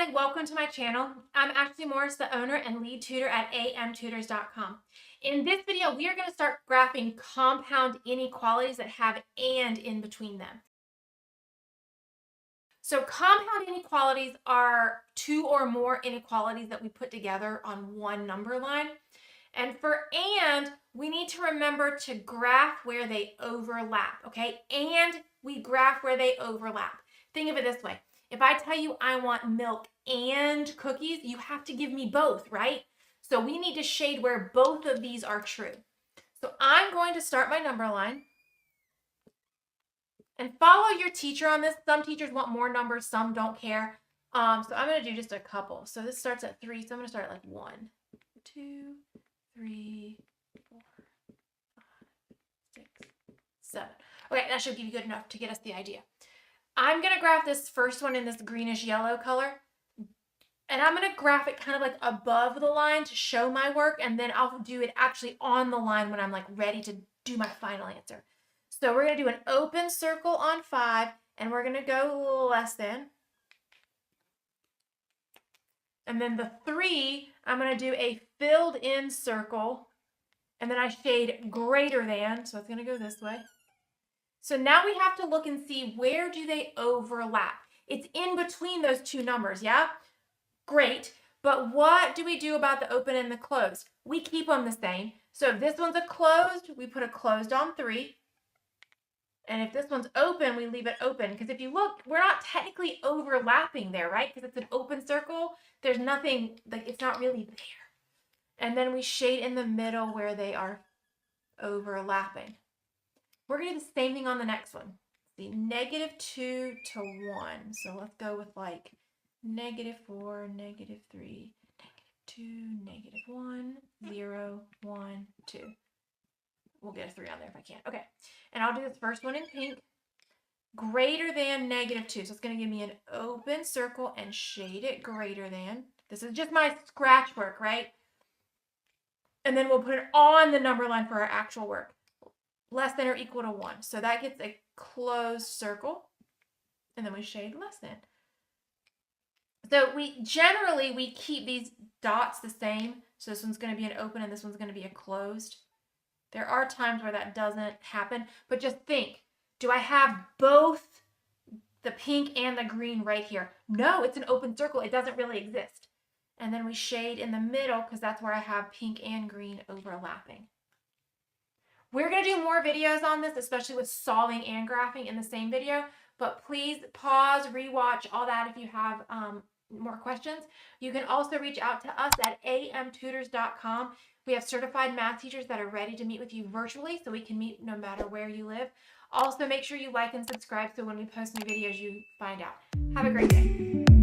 everybody, welcome to my channel. I'm Ashley Morris, the owner and lead tutor at amtutors.com. In this video, we are going to start graphing compound inequalities that have and in between them. So compound inequalities are two or more inequalities that we put together on one number line. And for and, we need to remember to graph where they overlap, okay? And we graph where they overlap. Think of it this way. If I tell you I want milk and cookies, you have to give me both, right? So we need to shade where both of these are true. So I'm going to start my number line and follow your teacher on this. Some teachers want more numbers, some don't care. So I'm going to do just a couple. So this starts at 3, so I'm going to start at like 1, 2, 3, 4, 5, 6, 7. Okay, that should be good enough to get us the idea. I'm going to graph this first one in this greenish yellow color. And I'm going to graph it kind of like above the line to show my work. And then I'll do it actually on the line when I'm like ready to do my final answer. So we're going to do an open circle on 5. And we're going to go less than. And then the 3, I'm going to do a filled in circle. And then I shade greater than. So it's going to go this way. So now we have to look and see where do they overlap. It's in between those two numbers, yeah? Great. But what do we do about the open and the closed? We keep them the same. So if this one's a closed, we put a closed on 3. And if this one's open, we leave it open. Because if you look, we're not technically overlapping there, right? Because it's an open circle. There's nothing, like it's not really there. And then we shade in the middle where they are overlapping. We're going to do the same thing on the next one. See, -2 to 1. So let's go with like -4, -3, -2, -1, 0, 1, 2. We'll get a 3 on there if I can. Okay. And I'll do this first one in pink. Greater than -2. So it's going to give me an open circle and shade it greater than. This is just my scratch work, right? And then we'll put it on the number line for our actual work. Less than or equal to 1. So that gets a closed circle. And then we shade less than. So we keep these dots the same. So this one's going to be an open and this one's going to be a closed. There are times where that doesn't happen. But just think, do I have both the pink and the green right here? No, it's an open circle. It doesn't really exist. And then we shade in the middle because that's where I have pink and green overlapping. We're going to do more videos on this, especially with solving and graphing in the same video. But please pause, rewatch, all that if you have more questions. You can also reach out to us at amtutors.com. We have certified math teachers that are ready to meet with you virtually, so we can meet no matter where you live. Also, make sure you like and subscribe so when we post new videos, you find out. Have a great day.